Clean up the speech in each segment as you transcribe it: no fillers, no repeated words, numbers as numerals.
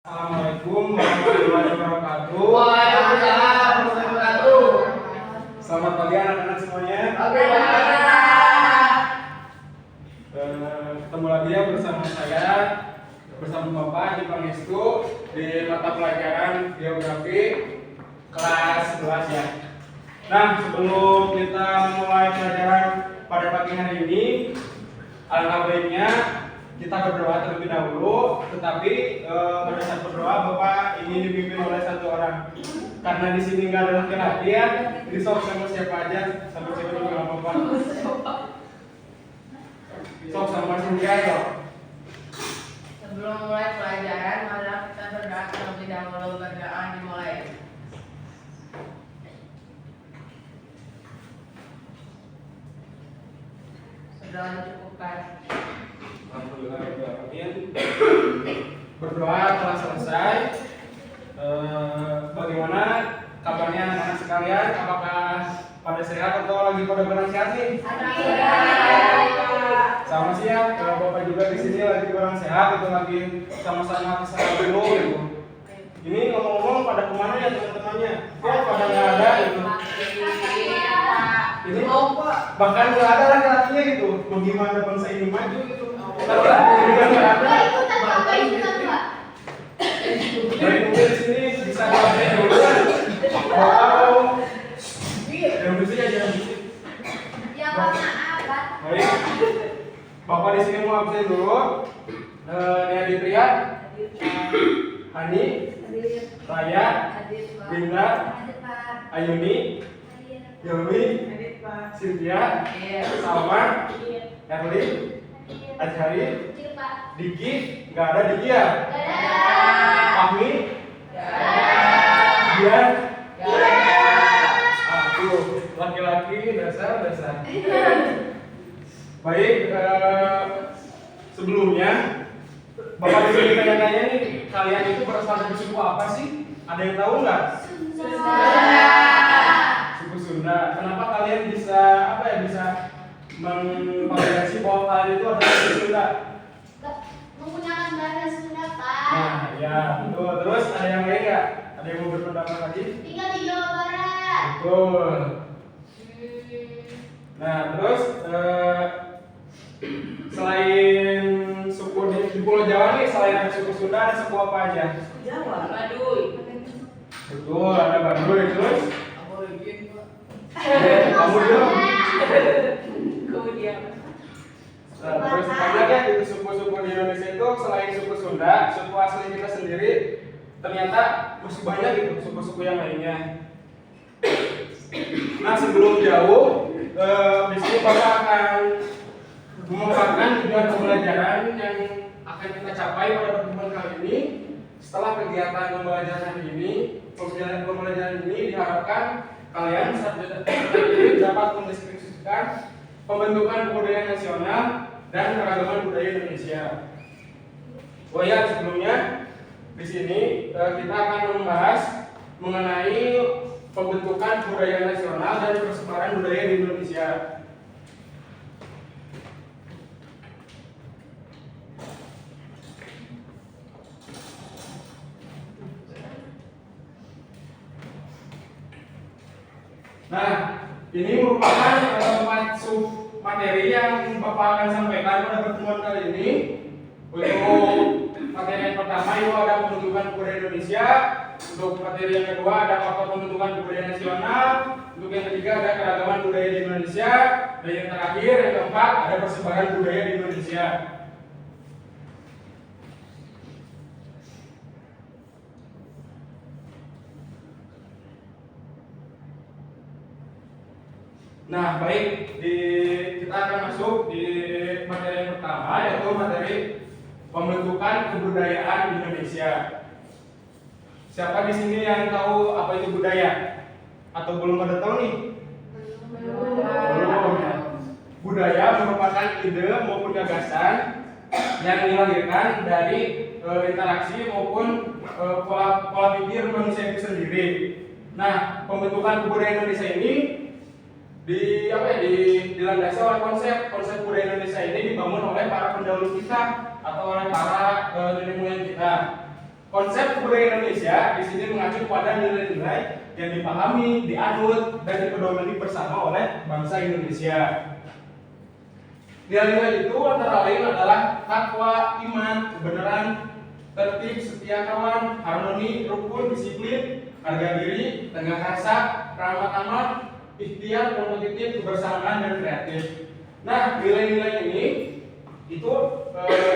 Assalamualaikum warahmatullahi wabarakatuh. Waalaikumsalam warahmatullahi wabarakatuh. Selamat pagi anak-anak semuanya. Ketemu lagi ya bersama saya, bersama Bapak di Pangestu di mata pelajaran Geografi kelas 11 ya. Nah, sebelum kita mulai pelajaran pada pagi hari ini, alangkah baiknya kita berdoa terlebih dahulu, tetapi pada saat berdoa Bapak ingin dipimpin oleh satu orang. Karena di sini nggak ada laki-laki ya, jadi sok sama siapa aja, sama siapa juga nggak apa-apa. Sok sama Cynthia ya. Sebelum mulai pelajaran, marilah kita berdoa terlebih dahulu. Berdoa dimulai. Berdoa dicukupkan. Alhamdulillahirrahmanirrahim. Berdoa telah selesai. Bagaimana kabarnya anak-anak sekalian? Apakah pada sehat atau lagi pada kurang sehat nih? Sama sih ya, kalau Bapak juga di sini lagi kurang sehat, itu lagi sama-sama kesehatan dulu gitu. Ini ngomong-ngomong pada kemana ya teman-temannya? Kok pada nggak ada gitu? Ini bahkan nggak ada laki-lakinya gitu. Bagaimana bangsa ini maju gitu? Dari mungkin di sini bisa diambil dulu kan? Atau jangan berisik ya, jangan berisik. Baik, Bapak di sini mau absen dulu. Nia Ditria, Hani, Raya, Dinda, Ayuni, Yumi, Cynthia, Salma, Erlin, Azhari, Diki, nggak ada Diki ya? Fahmi, Dian, aku laki-laki dasar. Baik, sebelumnya Bapak di sini tanya-tanya nih, kalian itu berasal dari suku apa sih? Ada yang tahu nggak? Suku Sunda. Kenapa kalian bisa mengvalidasi bahwa kalian itu adalah suku Sunda? Menggunakan bahasa Sunda, Pak. Nah, ya, betul. Terus ada yang lain nggak? Ada yang mau berpendapat lagi? Tinggal di Jawa Barat. Betul. Nah, terus selain suku di Pulau Jawa nih, selain ada suku Sunda, ada suku apa aja? Jawa. Baduy. Betul, ada Baduy. Terus Aborigin. kamu dong. Kemudian. Terus banyak ya itu suku-suku di Indonesia itu selain suku Sunda, suku asli kita sendiri ternyata masih banyak gitu suku-suku yang lainnya. Nah, sebelum jauh, di sini Bapak akan memaparkan tujuan pembelajaran yang akan kita capai pada pertemuan kali ini. Setelah kegiatan pembelajaran ini, pembelajaran ini diharapkan kalian dapat mendeskripsikan pembentukan kebudayaan nasional dan keragaman budaya Indonesia. Oh ya, sebelumnya di sini kita akan membahas mengenai pembentukan budaya nasional dan persebaran budaya di Indonesia. Nah, ini merupakan materi yang Bapak akan sampaikan pada pertemuan kali ini. Untuk materi yang pertama itu ada pembentukan budaya Indonesia. Untuk materi yang kedua ada faktor pembentukan budaya nasional. Untuk yang ketiga ada keragaman budaya di Indonesia. Dan yang terakhir, yang keempat, ada persebaran budaya di Indonesia. Nah, baik, kita akan masuk di materi yang pertama, yaitu materi pembentukan kebudayaan Indonesia. Siapa di sini yang tahu apa itu budaya? Atau belum pada tahu nih? Belum. Budaya merupakan ide maupun gagasan yang dilahirkan dari interaksi maupun pola pikir manusia itu sendiri. Nah, pembentukan kebudayaan Indonesia ini dilandasi oleh konsep budaya Indonesia ini dibangun oleh para pendahulu kita atau oleh para nenek moyang kita. Konsep kebudayaan Indonesia di sini mengacu pada nilai-nilai yang dipahami, dianut, dan dipedomani bersama oleh bangsa Indonesia. Nilai-nilai itu antara lain adalah takwa, iman, kebenaran, tertib, setia kawan, harmoni, rukun, disiplin, harga diri, tengah rasa, ramah tamah, ikhtiar, kompetitif, kebersamaan, dan kreatif. Nah, nilai-nilai ini itu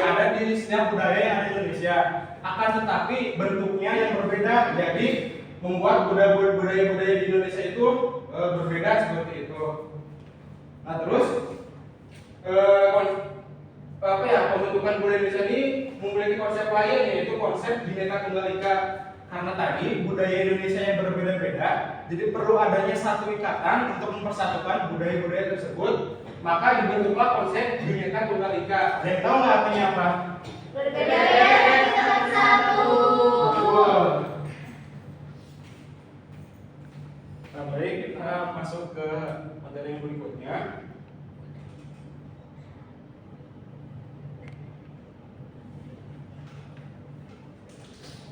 ada di setiap budaya yang ada di Indonesia. Akan tetapi bentuknya yang berbeda, jadi membuat budaya-budaya di Indonesia itu berbeda seperti itu. Nah, terus pembentukan budaya Indonesia ini memiliki konsep lain, yaitu konsep Bhinneka Tunggal Ika. Karena tadi budaya Indonesia yang berbeda-beda, jadi perlu adanya satu ikatan untuk mempersatukan budaya-budaya tersebut. Maka dibentuklah konsep Bhinneka Tunggal Ika. Ada yang tahu nggak artinya apa? Berbeda kita satu. Betul. Nah, baik, kita masuk ke materi yang berikutnya.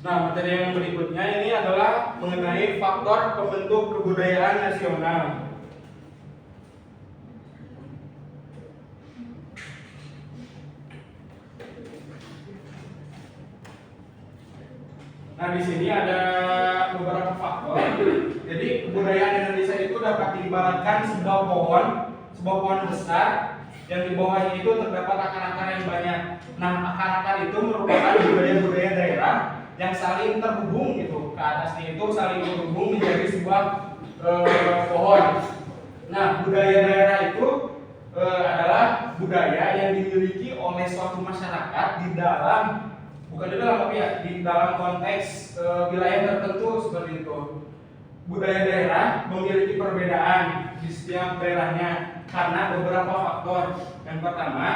Nah, materi yang berikutnya ini adalah mengenai faktor pembentuk kebudayaan nasional. Nah, di sini ada beberapa faktor. Jadi, kebudayaan Indonesia itu dapat diibaratkan sebuah pohon besar yang di bawahnya itu terdapat akar-akar yang banyak. Nah, akar-akar itu merupakan budaya-budaya daerah yang saling terhubung gitu. Ke atasnya itu saling terhubung menjadi sebuah pohon. Nah, budaya daerah itu adalah budaya yang dimiliki oleh suatu masyarakat di dalam di dalam konteks wilayah tertentu seperti itu. Budaya daerah memiliki perbedaan di setiap daerahnya karena beberapa faktor. Yang pertama,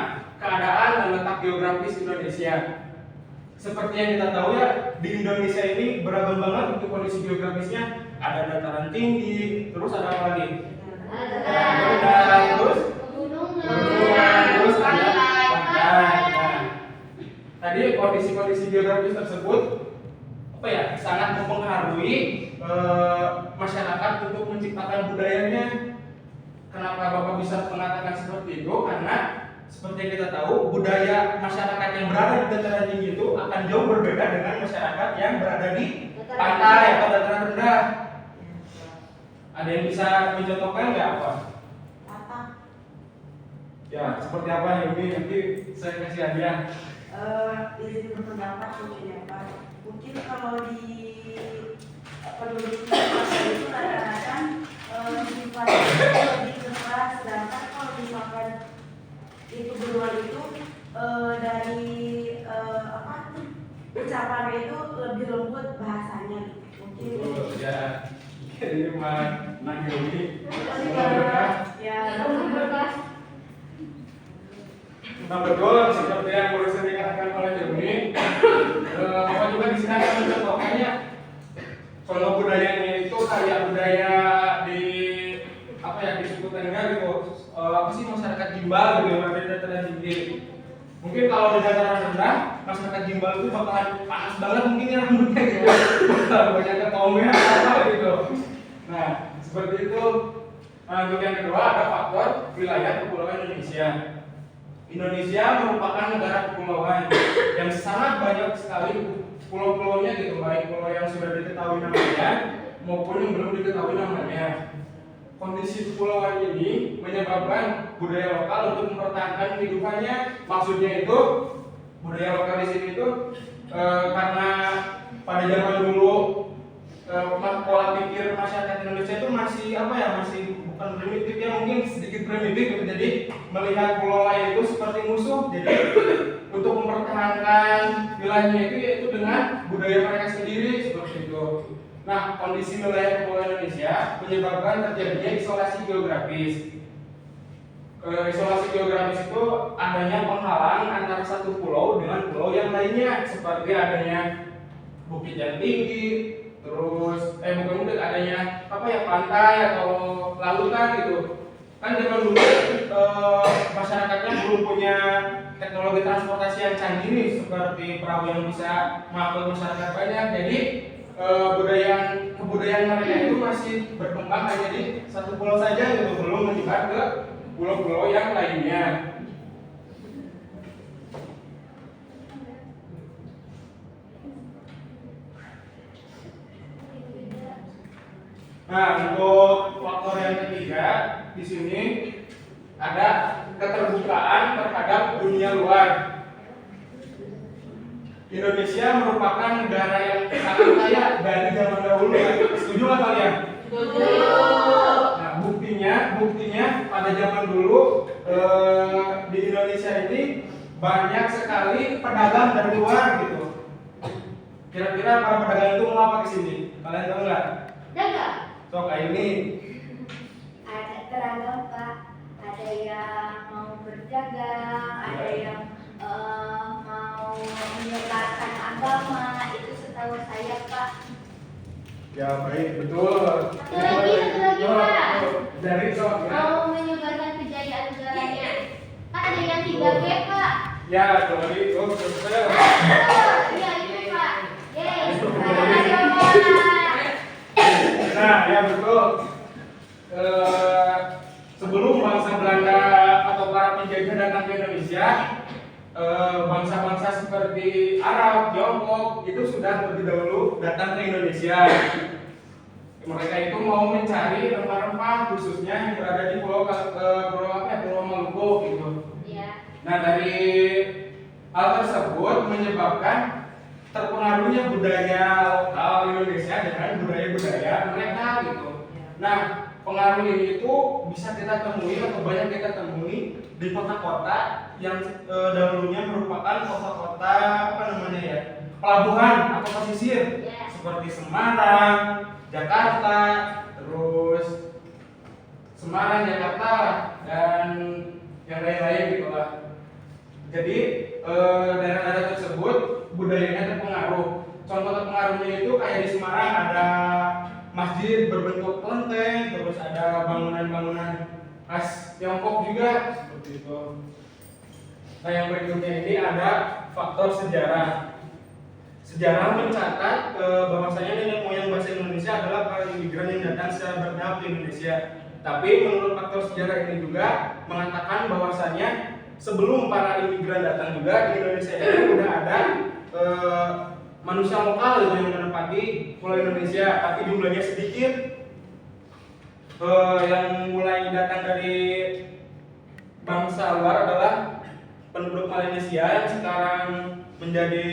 keadaan dan letak geografis Indonesia. Seperti yang kita tahu ya, di Indonesia ini beragam banget untuk kondisi geografisnya. Ada dataran tinggi, terus ada apa lagi? Ada terus pegunungan, terus ada pantai. Nah, tadi kondisi-kondisi geografis tersebut sangat mempengaruhi masyarakat untuk menciptakan budayanya. Kenapa Bapak bisa mengatakan seperti itu? Karena seperti yang kita tahu, budaya masyarakat yang berada di dataran tinggi itu akan jauh berbeda dengan masyarakat yang berada di pantai atau dataran rendah. Ada yang bisa mencontohkan nggak apa? Ya, seperti apa yang ini nanti saya kasih hadiah. Izin berpendapat mungkin ya Pak. Mungkin kalau di penduduk masa itu kadang-kadang sifatnya lebih keras, sedangkan kalau misalkan itu berdua itu dari ucapannya itu lebih lembut bahasanya. Mungkin ya, ini mah ini. ya. Nah, betul seperti yang barusan dikatakan oleh Joni. Bapak juga di sini akan mencontohkannya. Contoh budayanya itu kayak budaya di di suku Tengger gitu. Masyarakat Gimbal gitu yang ada di dataran tinggi. Mungkin kalau di dataran rendah, masyarakat Gimbal itu bakalan panas banget mungkin ya rambutnya gitu. Banyak ketomnya apa gitu. Nah, seperti itu. Nah, untuk yang kedua ada faktor wilayah kepulauan Indonesia. Indonesia merupakan negara kepulauan yang sangat banyak sekali pulau-pulaunya gitu, baik pulau yang sudah diketahui namanya maupun yang belum diketahui namanya. Kondisi kepulauan ini menyebabkan budaya lokal untuk mempertahankan kehidupannya. Maksudnya itu budaya lokal di sini itu karena pada zaman dulu pola pikir masyarakat Indonesia itu masih masih bukan primitif ya, mungkin sedikit primitif gitu. Jadi melihat pulau lain itu seperti musuh. Jadi untuk mempertahankan wilayahnya itu yaitu dengan budaya mereka sendiri seperti itu. Nah, kondisi wilayah kepulauan Indonesia menyebabkan terjadinya isolasi geografis. Isolasi geografis itu adanya penghalang antara satu pulau dengan pulau yang lainnya, seperti adanya bukit yang tinggi, terus mungkin adanya pantai atau lautan gitu. Kan zaman dulu masyarakatnya belum punya teknologi transportasi yang canggih nih, seperti perahu yang bisa mengangkut masyarakat banyak. Jadi kebudayaan mereka itu masih berkembang hanya di satu pulau saja gitu, belum menyebar ke pulau-pulau yang lainnya. Nah, untuk faktor yang ketiga di sini ada keterbukaan terhadap dunia luar. Indonesia merupakan negara yang sangat kaya dari zaman dahulu. Setuju nggak kalian? Setuju. Nah, buktinya pada zaman dulu di Indonesia ini banyak sekali pedagang dari luar gitu. Kira-kira para pedagang itu mau apa ke sini? Kalian tahu nggak? Dagang. So kayak ini. Ada beragam Pak. Ada yang mau berdagang, ada yang mau menyebarkan agama. Itu setahu saya Pak. Ya baik, betul. Satu lagi, Pak. Dari so ya. Mau menyebarkan kejayaan negaranya. Kan ada yang 3G Pak. Ya, dari oh saya. Iya itu Pak. Yes. Nah, ya betul. Sebelum bangsa Belanda atau para penjajah datang ke Indonesia, bangsa-bangsa seperti Arab, Tiongkok itu sudah terlebih dahulu datang ke Indonesia. Mereka itu mau mencari rempah-rempah khususnya yang berada di Pulau Maluku gitu. Iya. Nah, dari hal tersebut menyebabkan terpengaruhnya budaya lokal Indonesia dengan budaya-budaya mereka gitu. Nah, pengaruh ini itu bisa kita temui atau banyak kita temui di kota-kota yang dahulunya merupakan kota-kota pelabuhan atau pesisir seperti Semarang, Jakarta, terus Semarang, Jakarta dan yang lain-lain gitu lah. Jadi daerah-daerah tersebut budayanya terpengaruh. Contoh terpengaruhnya itu kayak di Semarang ada masjid berbentuk kelenteng, terus ada bangunan-bangunan khas Tiongkok juga seperti itu. Nah, yang berikutnya ini ada faktor sejarah. Sejarah mencatat bahwasanya nenek moyang bahasa Indonesia adalah para imigran yang datang secara bertahap ke Indonesia. Tapi menurut faktor sejarah ini juga mengatakan bahwasanya sebelum para imigran datang juga di Indonesia ini sudah ada manusia lokal yang menempati pulau Indonesia, tapi jumlahnya sedikit. Yang mulai datang dari bangsa luar adalah penduduk Malaysia yang sekarang menjadi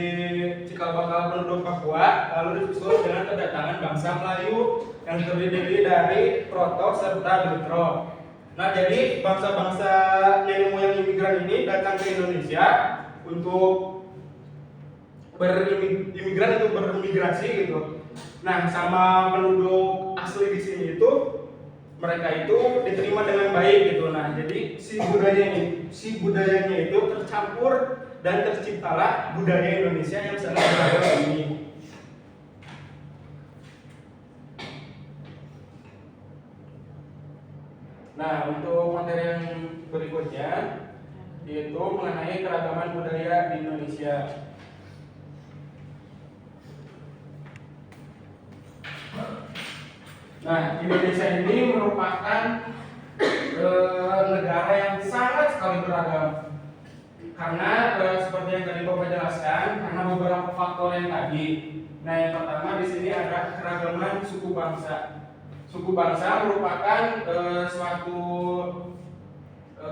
cikal bakal penduduk Papua, lalu disusul dengan kedatangan bangsa Melayu yang terdiri dari Proto serta Detro. Nah, jadi bangsa-bangsa nenek moyang imigran ini datang ke Indonesia untuk imigran itu berimigrasi gitu. Nah, sama penduduk asli di sini itu mereka itu diterima dengan baik gitu. Nah, jadi si budayanya itu tercampur dan terciptalah budaya Indonesia yang sangat beragam ini. Nah, untuk materi yang berikutnya yaitu mengenai keragaman budaya di Indonesia. Nah, Indonesia ini merupakan negara yang sangat sekali beragam. Karena seperti yang tadi Bapak jelaskan, karena beberapa faktor yang tadi. Nah, yang pertama di sini ada keragaman suku bangsa. Suku bangsa merupakan suatu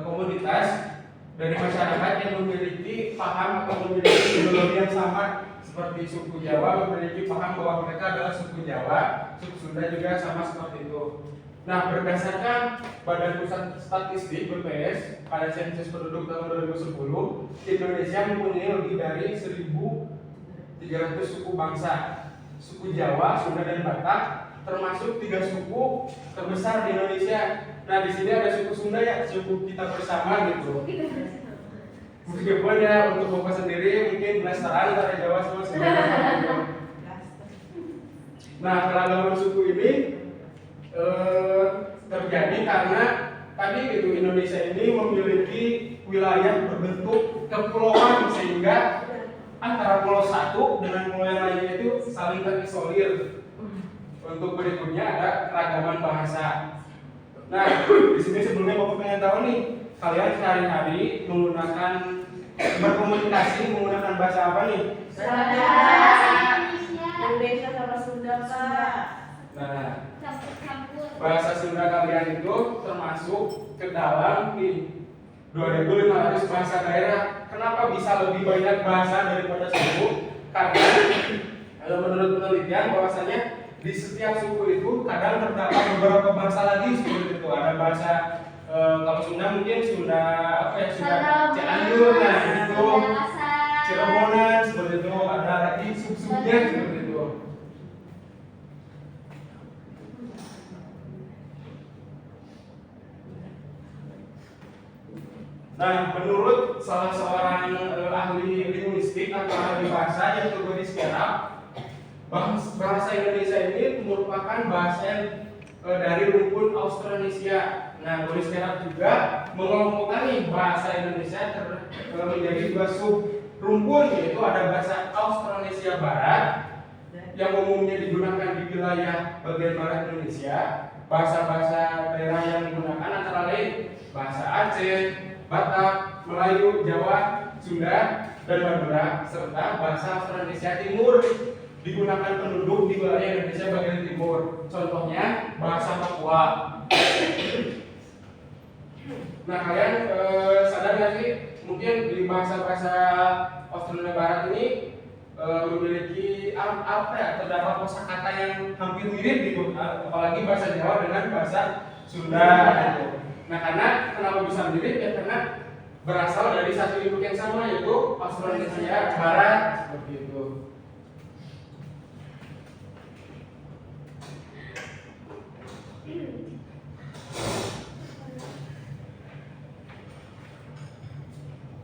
komunitas dari masyarakat yang memiliki paham atau memiliki ideologi yang sama. Seperti suku Jawa memiliki paham bahwa mereka adalah suku Jawa, suku Sunda juga sama seperti itu. Nah, berdasarkan Badan Pusat Statistik BPS pada sensus penduduk tahun 2010, Indonesia mempunyai lebih dari 1.300 suku bangsa. Suku Jawa, Sunda, dan Batak termasuk 3 suku terbesar di Indonesia. Nah, di sini ada suku Sunda ya, suku kita bersama gitu. Meskipun ya untuk Bapak sendiri mungkin blasteran antara Jawa sama Sunda. Nah, keragaman suku ini terjadi karena tadi gitu Indonesia ini memiliki wilayah berbentuk kepulauan sehingga antara pulau satu dengan pulau yang lainnya itu saling terisolir. Untuk berikutnya ada keragaman bahasa. Nah, di sini sebelumnya Bapak pengen tahu nih, kalian sehari-hari menggunakan berkomunikasi menggunakan bahasa apa nih? Indonesia sama Sunda, Pak. Nah, Campur-campur. bahasa Sunda kalian itu termasuk ke dalam nih 2.500 bahasa daerah. Kenapa bisa lebih banyak bahasa daripada suku? Karena menurut penelitian bahwasanya di setiap suku itu kadang terdapat beberapa bahasa lagi seperti itu. Ada bahasa kalau Sunda mungkin Sunda apa ya, Sunda Cianjur, nah itu Cirebonan seperti itu. Ada lagi sub-subnya seperti itu. Nah, menurut salah seorang ahli linguistik atau ahli bahasa yang berbasis Arab, bahasa Indonesia ini merupakan bahasa yang dari rumpun Austronesia. Nah, Boris Arab juga mengelompokkan nih bahasa Indonesia menjadi dua sub rumpun, yaitu ada bahasa Austronesia Barat yang umumnya digunakan di wilayah bagian barat Indonesia. Bahasa-bahasa daerah yang digunakan antara lain bahasa Aceh, Batak, Melayu, Jawa, Sunda, dan Madura, serta bahasa Austronesia Timur digunakan penduduk di wilayah Indonesia bagian timur. Contohnya bahasa Papua. Nah, kalian sadar nggak sih mungkin di bahasa-bahasa Australia Barat ini memiliki apa ya, terdapat kosakata yang hampir mirip gitu, apalagi bahasa Jawa dengan bahasa Sunda gitu. Nah, karena kenapa bisa mirip ya, karena berasal dari satu induk yang sama, yaitu Austronesia Barat seperti itu.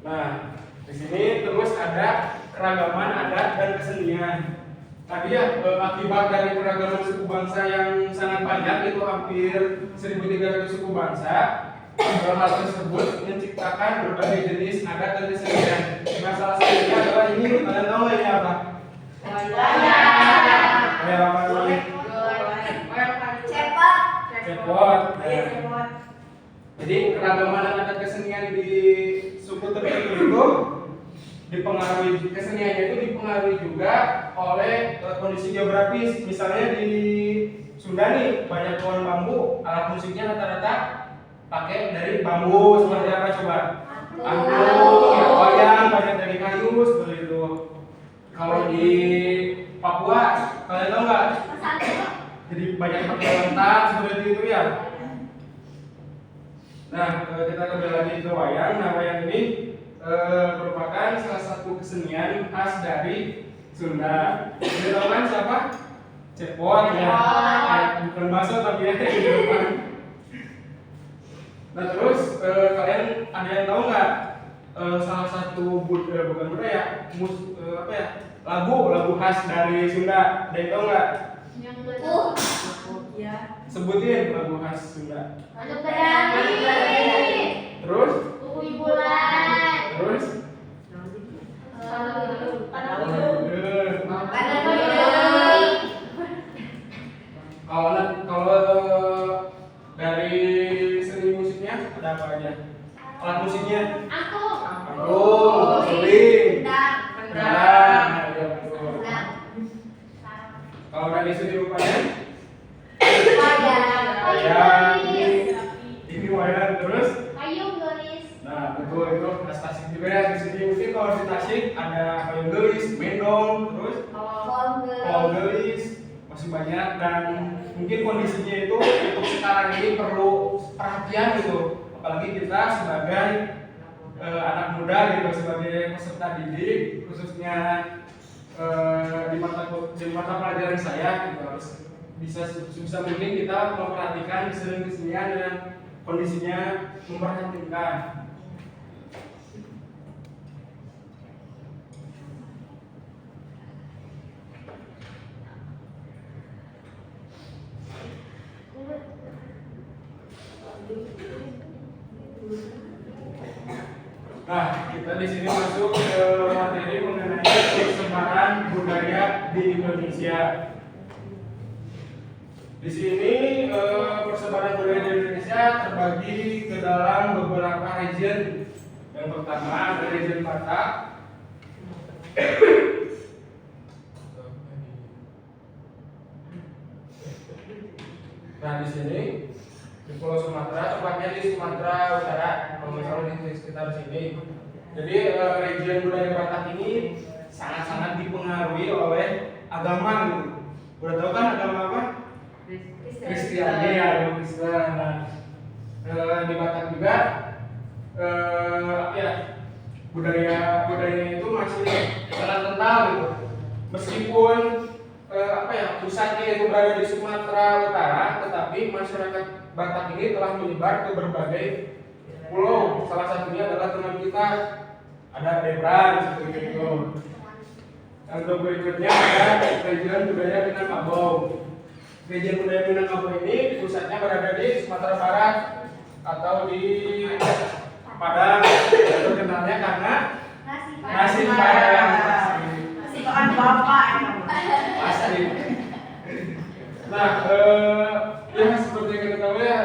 Nah, di sini terus ada keragaman adat dan kesenian. Tadi ya, akibat dari keragaman suku bangsa yang sangat banyak, itu hampir 1.300 suku bangsa. Hal tersebut menciptakan berbagai jenis adat dan kesenian. Nah, salah satunya adalah ini, kalian tahu ini apa? Kayak apa namanya? Cepot. Nah, jadi keragaman adat kesenian di suku tertentu itu dipengaruhi, keseniannya itu dipengaruhi juga oleh kondisi geografis. Misalnya di Sunda nih banyak pohon bambu, alat musiknya rata-rata pakai dari bambu. Seperti apa coba? Angklung, ya, wayang banyak dari kayu seperti itu. Kalau di Papua, kalian tahu nggak? Jadi banyak pakai lentar seperti itu ya. Nah, kita kembali lagi ke wayang. Nah, wayang ini merupakan salah satu kesenian khas dari Sunda. Jadi tahu kan siapa? Cepot ya. Bukan bakso tapi ya di depan. Nah, terus kalian ada yang tahu nggak salah satu bukan budaya, apa ya? Lagu khas dari Sunda. Ada yang tahu nggak? Yang betul. Ya. Sebutin lagu khas Sunda. Untuk berani. Terus? Ui bulan. Terus? Kalau dari seni musiknya ada apa aja? Alat musiknya? Angklung. Angklung, suling, Kendang. betul. Kalau dari seni rupanya? Wayang. Ini wayang. Terus? Payung gelis. Nah, betul, itu khas Tasik juga ya. Di sini mungkin kalau di Tasik ada payung gelis, mendong, terus kolong gelis, masih banyak. Dan mungkin kondisinya itu untuk sekarang ini perlu perhatian gitu, apalagi kita sebagai anak muda gitu, sebagai peserta didik, khususnya di mata pelajaran saya gitu, harus bisa mungkin kita memperhatikan kesenian dan kondisinya memperhatikan. Nah, kita di sini masuk ke materi mengenai persebaran budaya di Indonesia. Di sini persebaran budaya di Indonesia terbagi ke dalam beberapa region. Yang pertama ada region Batak. Nah di sini di Pulau Sumatera, tepatnya di Sumatera Utara, kalau misalnya di sekitar sini. Jadi region budaya Batak ini sangat-sangat dipengaruhi oleh agama gitu. Udah tahu kan agama apa? Kristiani, agama Kristen. Nah, di Batak juga ya budayanya itu masih sangat kental gitu. Meskipun pusatnya itu berada di Sumatera Utara, tetapi masyarakat Batak ini telah menyebar ke berbagai pulau. Salah satunya adalah teman kita ada Debran seperti itu. Dan untuk berikutnya ada region budaya Minangkabau. Region budaya Minangkabau ini pusatnya berada di Sumatera Barat atau di Padang. Terkenalnya karena nasi Padang. Masih makan bapak ya. Pasti. Nah, ya seperti yang kita tahu ya,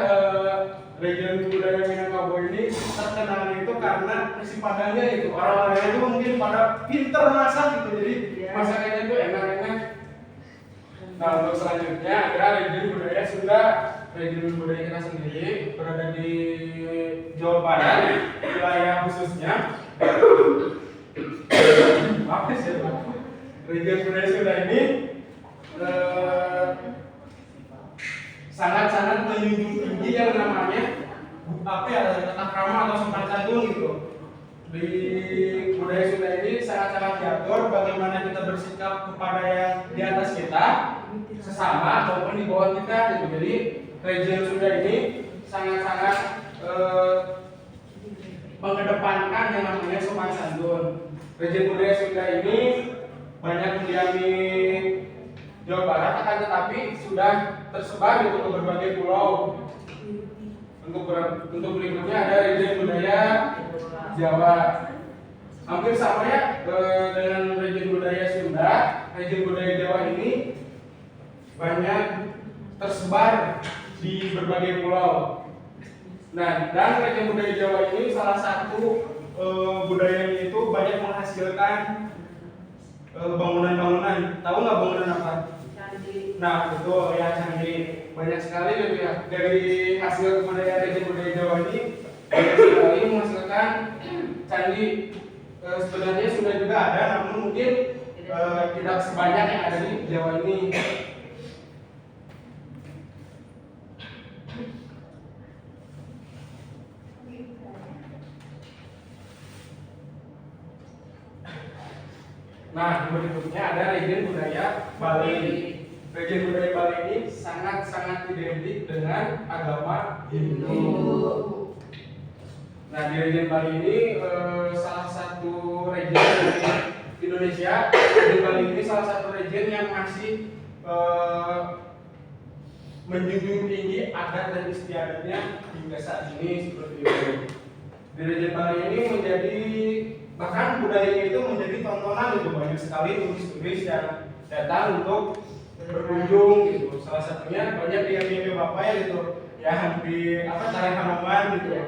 region budaya Minangkabau ini terkenal itu karena nasi Padangnya itu. Orang-orangnya itu mungkin pada pinter masak gitu, jadi masakannya itu enak-enak. Nah, untuk selanjutnya ada region budaya Sunda. Region budaya kita sendiri berada di Jawa Barat, wilayah khususnya. Apa sih? Region budaya Sunda ini sangat-sangat menjunjung tinggi yang namanya tata krama atau sopan santun gitu. Di budaya Sunda ini sangat-sangat diatur bagaimana kita bersikap kepada yang di atas kita, sesama maupun di bawah kita gitu. Jadi region Sunda ini sangat-sangat mengedepankan yang namanya sopan santun. Region budaya Sunda ini banyak mendiami Jawa Barat, akan tetapi sudah tersebar gitu ke berbagai pulau. Untuk berikutnya ada region budaya Jawa. Hampir sama ya dengan region budaya Sunda. Region budaya Jawa ini banyak tersebar di berbagai pulau. Nah, dan region budaya Jawa ini salah satu budayanya itu banyak menghasilkan bangunan-bangunan. Tahu nggak bangunan apa? Candi. Nah, betul ya, candi. Banyak sekali gitu ya. Dari hasil budaya region budaya Jawa ini banyak sekali menghasilkan candi. Sebenarnya sudah juga ada, namun mungkin tidak sebanyak yang ada di Jawa ini. Nah, berikutnya ada region budaya Bali. Region budaya Bali ini sangat-sangat identik dengan agama Hindu. Nah, di region Bali ini salah satu region di Indonesia. Region Bali ini salah satu region yang masih menjunjung tinggi adat dan istiadatnya hingga saat ini seperti itu. Di region Bali ini menjadi bahkan budayanya itu menjadi tontonan gitu, banyak sekali turis-turis yang datang untuk berkunjung gitu. Salah satunya banyak di MIB Bapak ya gitu, ya di Tarik Hanoman gitu.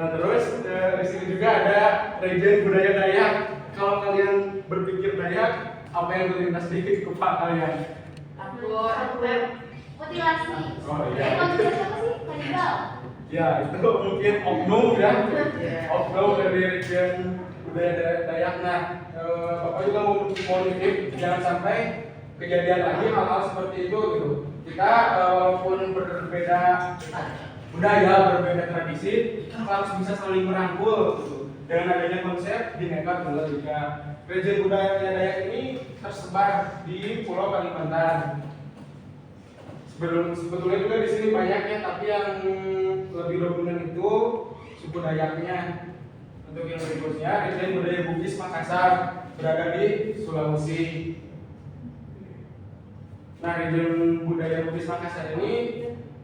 Nah terus di sini juga ada region budaya Dayak. Kalau kalian berpikir Dayak, apa yang terlintas di kepala kalian? Mutilasi. Oh iya. Mutilasi apa sih? Kanibal. Ya itu mungkin oknum ya, oknum dari region budaya Dayak. Nah, Bapak juga mau nitip jangan sampai kejadian lagi hal-hal seperti itu gitu. Kita walaupun berbeda budaya, berbeda tradisi, kita harus bisa saling merangkul gitu. Dengan adanya konsep Bhinneka Tunggal Ika. Region budaya Dayak ini tersebar di Pulau Kalimantan. Sebetulnya juga di sini banyak ya, tapi yang lebih dominan itu suku Dayaknya. Untuk yang berikutnya, region budaya Bugis Makassar berada di Sulawesi. Nah, region budaya Bugis Makassar ini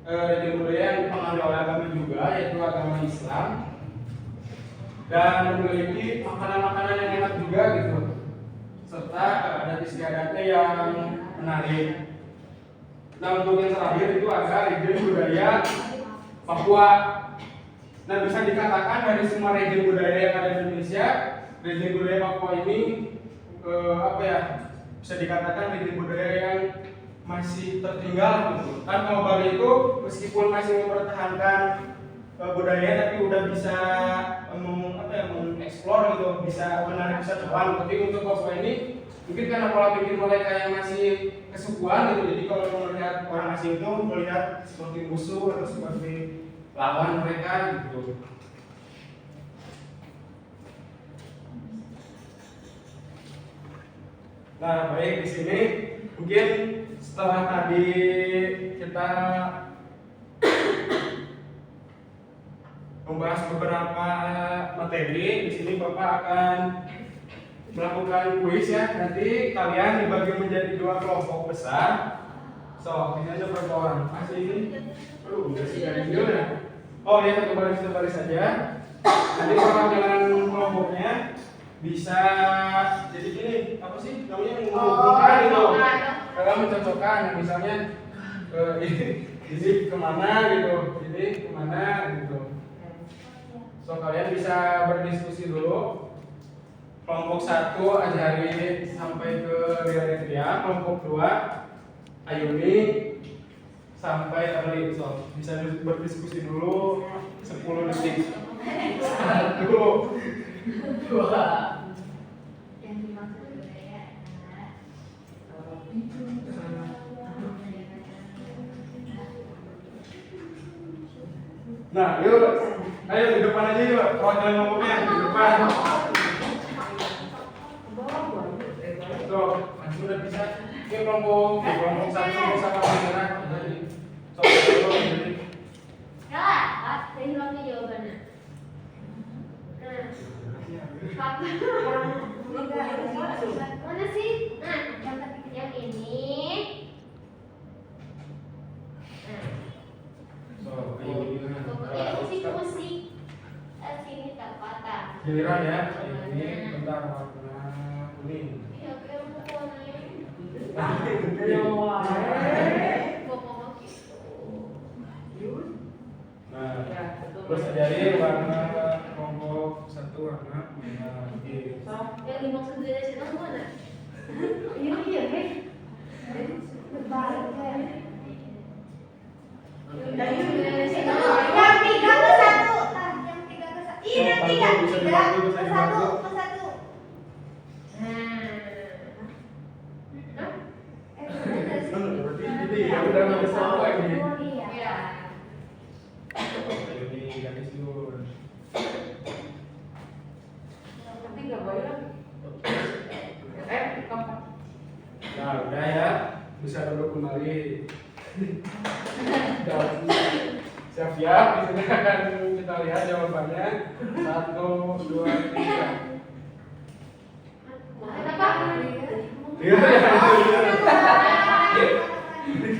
region budaya yang dipengaruhi oleh agama juga, yaitu agama Islam. dan memiliki makanan-makanan yang enak juga gitu, serta adat istiadatnya yang menarik. Nah, untuk yang terakhir itu ada region budaya Papua. Nah, bisa dikatakan dari semua region budaya yang ada di Indonesia, region budaya Papua ini bisa dikatakan region budaya yang masih tertinggal gitu. Kan kalau Bali itu meskipun masih mempertahankan budaya tapi udah bisa mengeksplor gitu, bisa menarik wisatawan. Tapi untuk Papua ini mungkin karena pola pikir mereka yang masih kesukuan gitu, jadi kalau melihat orang asing itu melihat seperti musuh atau seperti lawan mereka gitu. Nah, baik, di sini mungkin setelah tadi kita membahas beberapa materi, di sini Bapak akan melakukan kuis ya. Nanti kalian dibagi menjadi 2 kelompok besar. So, ini ada berapa orang? Masih ini? Udah sih dari video ya. Oh ya, satu baris saja. Nanti perwakilan kelompoknya bisa jadi gini, apa sih namanya, menghubungkan gitu. Kalau mencocokkan, misalnya ini kemana gitu, ini kemana gitu. So, kalian bisa berdiskusi dulu. Kelompok 1 Azhari sampai ke Ria, kelompok 2 Ayuni sampai Erli. So, bisa berdiskusi dulu 10 detik. 1, 2. Yang dimaksud budaya Nah, yuk, ayo di depan aja yuk, perwakilan kelompoknya di depan. Tuh, sudah bisa. Ini kelompok 1 bersama kamera. Jadi, coba dulu jadi. Salah, saya hilangnya jawabannya. Mana sih? Nah, yang ini. So, ayo gimana? Ini musik. Sini tak patah. Giliran ya, ini bentar warna kuning. Iya, kayak warnanya. Pokoknya gitu. Nah, terus jadi warna kelompok 1 warna merah. Yang dimaksud dari situ mana? Iya, Hei. Berbalik kayak. Yang 3 ke 1. Yang 3 ke 1. Ini yang 3 ke 1. Berarti ini ya udah nggak bisa apa ini. Iya. Ini garis dulu. Tapi nggak bayar. Keempat. Nah, udah ya, bisa duduk kembali. Siap-siap, di sini akan kita lihat jawabannya. 1, 2, 3. Kenapa? Iya.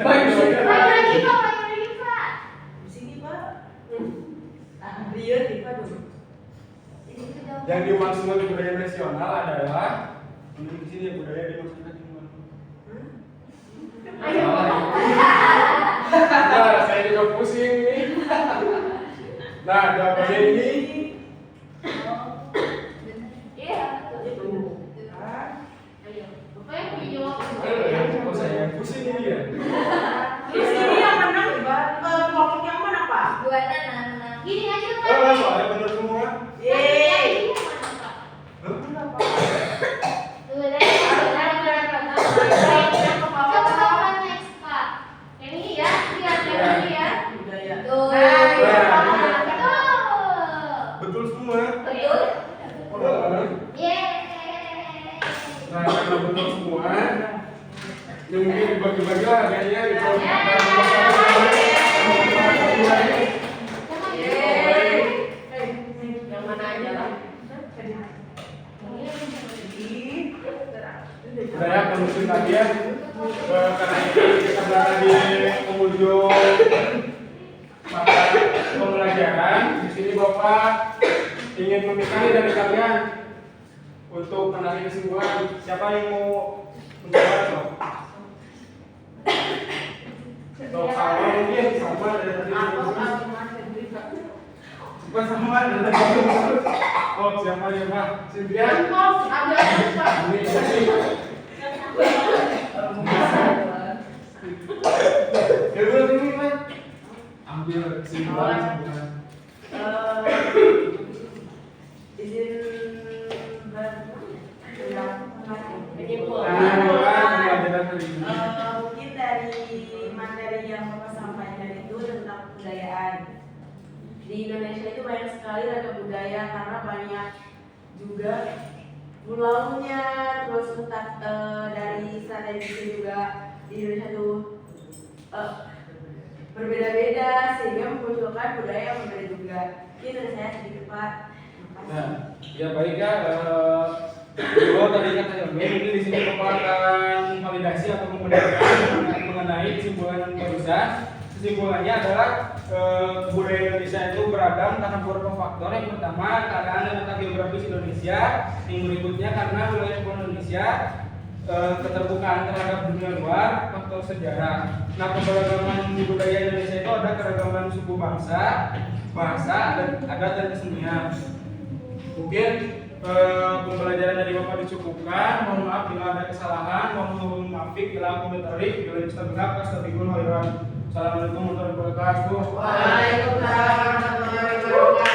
Lagi Pak. Di sini Pak. Ria di Pak dulu. Yang dimaksud budaya nasional adalah di sini budaya dimaksudkan gimana? Ayo. Nah, saya juga pusing nih. Nah, jawabannya ini. Iya. Ayo. Bapak yang punya jawaban. Kok saya yang pusing ini ya? Di sini yang menang kelompok yang mana Pak? Dua nana. Gini aja Pak. Soalnya benar semua. Yeay. Betul semua. Nah, karena betul semua, ya mungkin dibagi-bagi lah kayaknya gitu. Yang mana aja lah. Udah ya, kondusin lagi ya. Karena ini kita berada di penghujung mata pembelajaran. Di sini Bapak ingin memilih dari kalian untuk menarik kesimpulan. Siapa yang mau mencoba? Sok sama mungkin sama dari tadi. Bukan sama dari tadi. Oh siapa ya Pak? Simpian. Kedua ini Pak. Ambil kesimpulan. Mungkin dari materi yang Bapak sampaikan itu tentang kebudayaan. Di Indonesia itu banyak sekali ragam budaya karena banyak juga pulaunya, terus letak dari strategis juga di Indonesia itu berbeda-beda sehingga memunculkan budaya yang berbeda juga. Ini dari saya sedikit Pak. Nah, ya baik ya. Kedua tadi kata mungkin di sini Bapak akan validasi atau membenarkan mengenai kesimpulan barusan. Kesimpulannya adalah budaya Indonesia itu beragam karena beberapa faktor. Yang pertama keadaan dan letak geografis Indonesia. Yang berikutnya karena wilayah Indonesia keterbukaan terhadap dunia luar, faktor sejarah. Nah, keberagaman di budaya Indonesia itu ada keragaman suku bangsa, bahasa, adat dan kesenian. Mungkin pembelajaran dari Bapak dicukupkan. Mohon maaf bila ada kesalahan. Mohon maaf bila aku bertarik. Bila bisa benar, astagfirullah. Assalamualaikum warahmatullahi wabarakatuh. Waalaikumsalam warahmatullahi wabarakatuh.